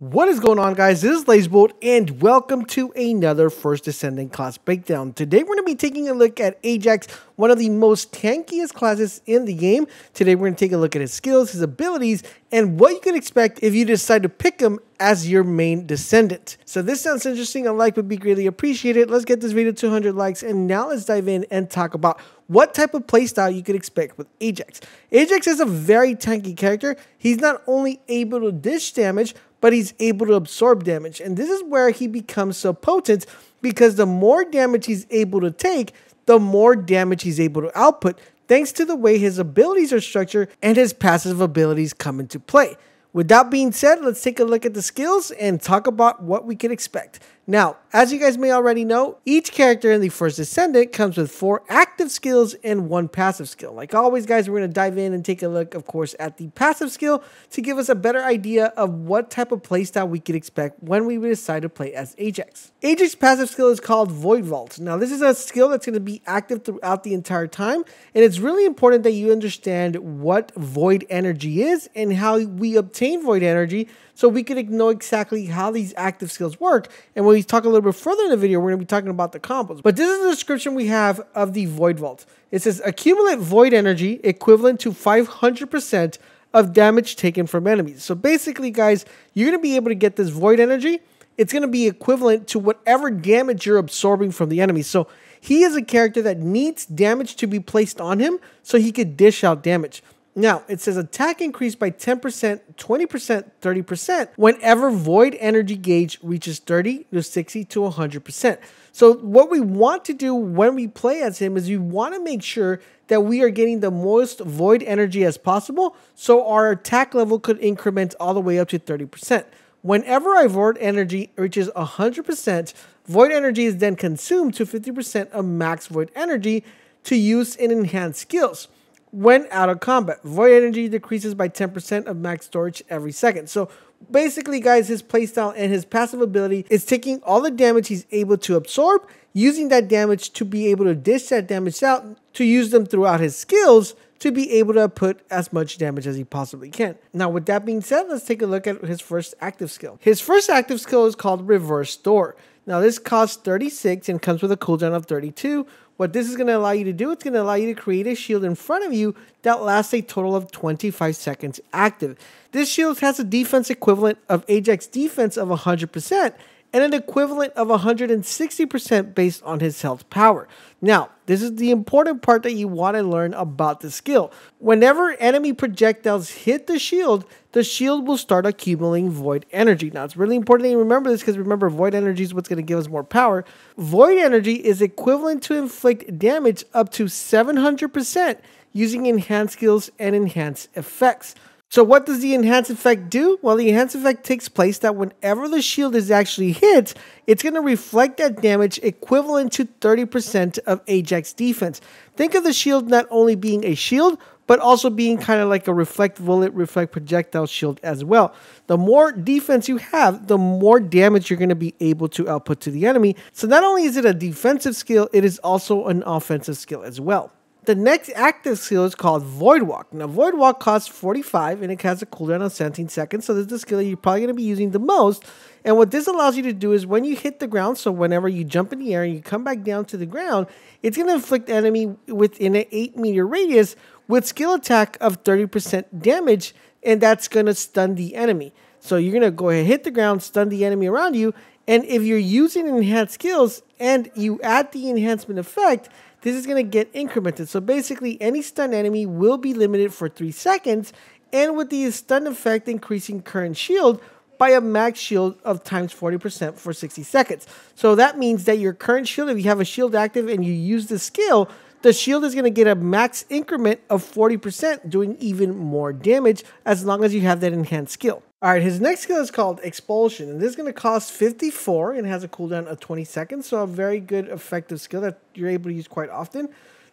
What is going on, guys? This is LaserBolt and welcome to another First Descendant class breakdown. Today we're going to be taking a look at Ajax, one of the most tankiest classes in the game. Today we're going to take a look at his skills, his abilities, and what you can expect if you decide to pick him as your main Descendant. So this sounds interesting. A like would be greatly appreciated. Let's get this video to 200 likes, and now let's dive in and talk about what type of playstyle you could expect with Ajax. Ajax is a very tanky character. He's not only able to dish damage, but he's able to absorb damage. And this is where he becomes so potent, because the more damage he's able to take, the more damage he's able to output, thanks to the way his abilities are structured and his passive abilities come into play. With that being said, let's take a look at the skills and talk about what we can expect. Now, as you guys may already know, each character in the First Descendant comes with 4 active skills and 1 passive skill. Like always, guys, we're going to dive in and take a look, of course, at the passive skill to give us a better idea of what type of playstyle we could expect when we decide to play as Ajax. Ajax's passive skill is called Void Vault. Now, this is a skill that's going to be active throughout the entire time, and it's really important that you understand what void energy is and how we obtain void energy, so we can know exactly how these active skills work. And when we talk a little bit further in the video, we're going to be talking about the combos. But this is the description we have of the Void Vault. It says, accumulate void energy equivalent to 500% of damage taken from enemies. So basically, guys, you're going to be able to get this void energy. It's going to be equivalent to whatever damage you're absorbing from the enemy. So he is a character that needs damage to be placed on him so he could dish out damage. Now, it says attack increased by 10%, 20%, 30% whenever void energy gauge reaches 30 to 60 to 100%. So what we want to do when we play as him is we want to make sure that we are getting the most void energy as possible, so our attack level could increment all the way up to 30%. Whenever our void energy reaches 100%, void energy is then consumed to 50% of max void energy to use in enhanced skills. When out of combat, void energy decreases by 10% of max storage every second. So basically, guys, his playstyle and his passive ability is taking all the damage he's able to absorb, using that damage to be able to dish that damage out, to use them throughout his skills to be able to put as much damage as he possibly can. Now, with that being said, let's take a look at his first active skill. His first active skill is called Reverse Door. Now, this costs 36 and comes with a cooldown of 32. What this is going to allow you to do, it's going to allow you to create a shield in front of you that lasts a total of 25 seconds active. This shield has a defense equivalent of Ajax defense of 100% and an equivalent of 160% based on his health power. Now, this is the important part that you want to learn about the skill. Whenever enemy projectiles hit the shield will start accumulating void energy. Now, it's really important that you remember this, because remember, void energy is what's going to give us more power. Void energy is equivalent to inflict damage up to 700% using enhanced skills and enhanced effects. So what does the enhanced effect do? Well, the enhanced effect takes place that whenever the shield is actually hit, it's going to reflect that damage equivalent to 30% of Ajax defense. Think of the shield not only being a shield, but also being kind of like a reflect bullet, reflect projectile shield as well. The more defense you have, the more damage you're going to be able to output to the enemy. So not only is it a defensive skill, it is also an offensive skill as well. The next active skill is called Void Walk. Now, Void Walk costs 45 and it has a cooldown of 17 seconds. So this is the skill you're probably going to be using the most. And what this allows you to do is when you hit the ground, so whenever you jump in the air and you come back down to the ground, it's going to inflict enemy within an 8-meter radius with skill attack of 30% damage, and that's going to stun the enemy. So you're going to go ahead, hit the ground, stun the enemy around you, and if you're using enhanced skills and you add the enhancement effect, this is going to get incremented. So basically, any stun enemy will be limited for 3 seconds, and with the stun effect increasing current shield by a max shield of times 40% for 60 seconds. So that means that your current shield, if you have a shield active and you use the skill, the shield is going to get a max increment of 40%, doing even more damage as long as you have that enhanced skill. Alright, his next skill is called Expulsion, and this is going to cost 54 and has a cooldown of 20 seconds, so a very good effective skill that you're able to use quite often.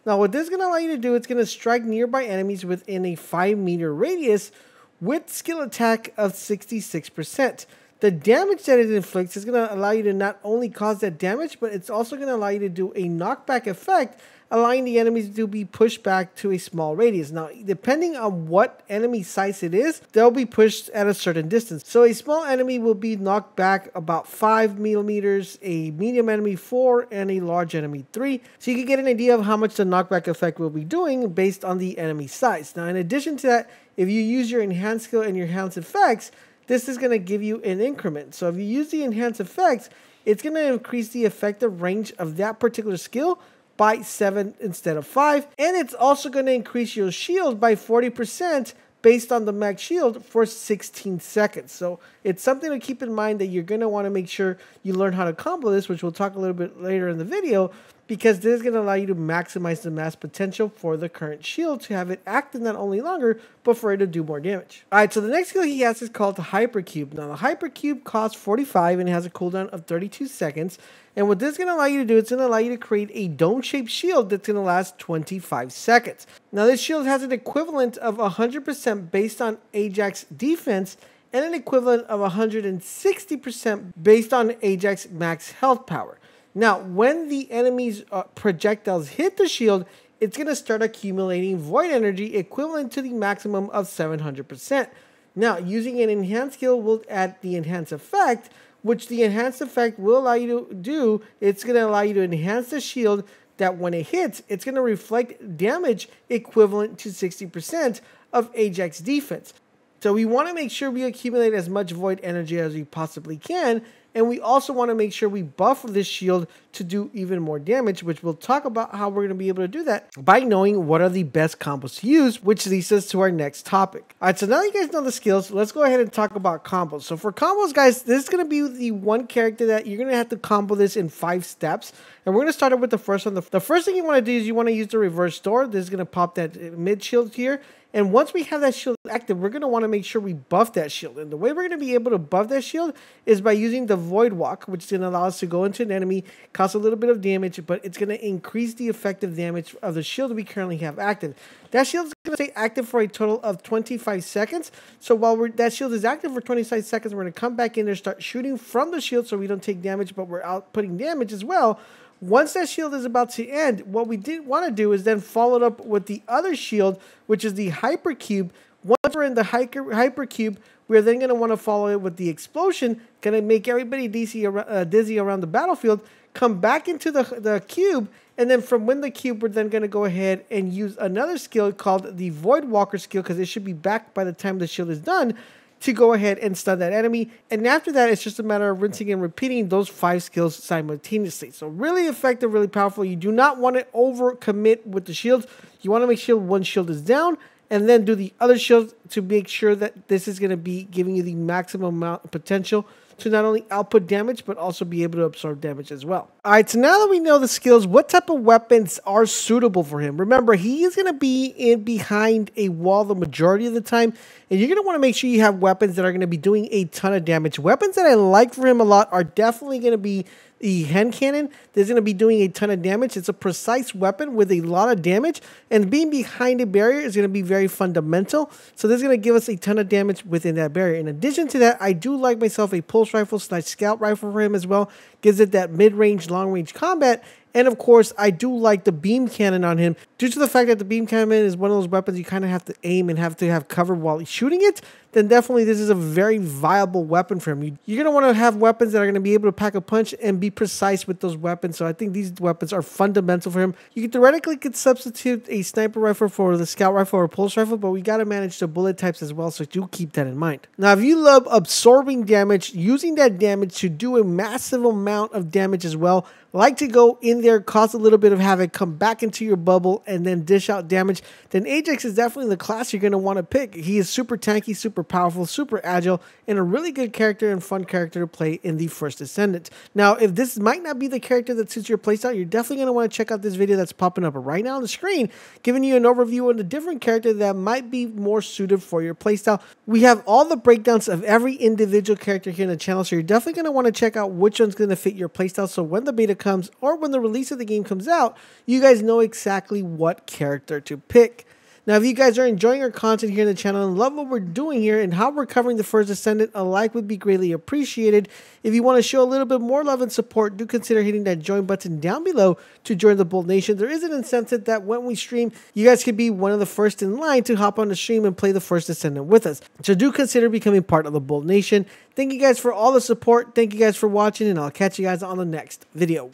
Now, what this is going to allow you to do, it's going to strike nearby enemies within a 5-meter radius with skill attack of 66%. The damage that it inflicts is going to allow you to not only cause that damage, but it's also going to allow you to do a knockback effect allowing the enemies to be pushed back to a small radius. Now, depending on what enemy size it is, they'll be pushed at a certain distance. So a small enemy will be knocked back about 5 millimeters, a medium enemy 4, and a large enemy 3. So you can get an idea of how much the knockback effect will be doing based on the enemy size. Now, in addition to that, if you use your enhanced skill and your enhanced effects, this is going to give you an increment. So if you use the enhanced effects, it's going to increase the effective range of that particular skill by 7 instead of 5. And it's also going to increase your shield by 40% based on the max shield for 16 seconds. So it's something to keep in mind that you're going to want to make sure you learn how to combo this, which we'll talk a little bit later in the video, because this is going to allow you to maximize the mass potential for the current shield to have it active not only longer, but for it to do more damage. Alright, so the next skill he has is called the Hypercube. Now the Hypercube costs 45 and it has a cooldown of 32 seconds. And what this is going to allow you to do, it's going to allow you to create a dome-shaped shield that's going to last 25 seconds. Now this shield has an equivalent of 100% based on Ajax defense and an equivalent of 160% based on Ajax max health power. Now, when the enemy's projectiles hit the shield, it's going to start accumulating void energy equivalent to the maximum of 700%. Now, using an enhanced skill will add the enhanced effect, which the enhanced effect will allow you to do. It's going to allow you to enhance the shield that when it hits, it's going to reflect damage equivalent to 60% of Ajax defense. So we want to make sure we accumulate as much void energy as we possibly can. And we also want to make sure we buff this shield to do even more damage, which we'll talk about how we're going to be able to do that by knowing what are the best combos to use, which leads us to our next topic. All right, so now you guys know the skills, let's go ahead and talk about combos. So for combos, guys, this is going to be the one character that you're going to have to combo this in 5 steps. And we're going to start it with the first one. The first thing you want to do is you want to use the reverse door. This is going to pop that mid shield here. And once we have that shield active, we're going to want to make sure we buff that shield. And the way we're going to be able to buff that shield is by using the Void Walk, which is going to allow us to go into an enemy, cause a little bit of damage, but it's going to increase the effective damage of the shield we currently have active. That shield is going to stay active for a total of 25 seconds. So while that shield is active for 25 seconds, we're going to come back in there, start shooting from the shield so we don't take damage, but we're outputting damage as well. Once that shield is about to end, what we did want to do is then follow it up with the other shield, which is the Hypercube. Once we're in the Hypercube, we're then going to want to follow it with the Expulsion, going to make everybody dizzy around the battlefield, come back into the cube, and then from within the cube, we're then going to go ahead and use another skill called the Void Walker skill, because it should be back by the time the shield is done, to go ahead and stun that enemy. And after that, it's just a matter of rinsing and repeating those 5 skills simultaneously. So really effective, really powerful. You do not want to overcommit with the shields. You want to make sure one shield is down and then do the other shield to make sure that this is going to be giving you the maximum amount of potential to not only output damage, but also be able to absorb damage as well. All right, so now that we know the skills, what type of weapons are suitable for him? Remember, he is going to be in behind a wall the majority of the time, and you're going to want to make sure you have weapons that are going to be doing a ton of damage. Weapons that I like for him a lot are definitely going to be the hand cannon. That's going to be doing a ton of damage. It's a precise weapon with a lot of damage, and being behind a barrier is going to be very fundamental. So this is going to give us a ton of damage within that barrier. In addition to that, I do like myself a pulse rifle / scout rifle for him as well. Gives it that mid-range, long-range combat. And of course, I do like the beam cannon on him. Due to the fact that the beam cannon is one of those weapons you kind of have to aim and have to have cover while shooting it, then definitely this is a very viable weapon for him. You're going to want to have weapons that are going to be able to pack a punch and be precise with those weapons. So I think these weapons are fundamental for him. You theoretically could substitute a sniper rifle for the scout rifle or pulse rifle, but we got to manage the bullet types as well, so do keep that in mind. Now, if you love absorbing damage, using that damage to do a massive amount of damage as well, like to go in there, cause a little bit of havoc, come back into your bubble, and then dish out damage, then Ajax is definitely the class you're going to want to pick. He is super tanky, super powerful, super agile, and a really good character and fun character to play in the First Descendant. Now, if this might not be the character that suits your playstyle, you're definitely going to want to check out this video that's popping up right now on the screen, giving you an overview on the different character that might be more suited for your playstyle. We have all the breakdowns of every individual character here in the channel, so you're definitely going to want to check out which one's going to fit your playstyle, so when the beta comes or when the release of the game comes out, you guys know exactly what character to pick. Now, if you guys are enjoying our content here on the channel and love what we're doing here and how we're covering the First Descendant, a like would be greatly appreciated. If you want to show a little bit more love and support, do consider hitting that join button down below to join the Bolt Nation. There is an incentive that when we stream, you guys could be one of the first in line to hop on the stream and play the First Descendant with us. So do consider becoming part of the Bolt Nation. Thank you guys for all the support. Thank you guys for watching, and I'll catch you guys on the next video.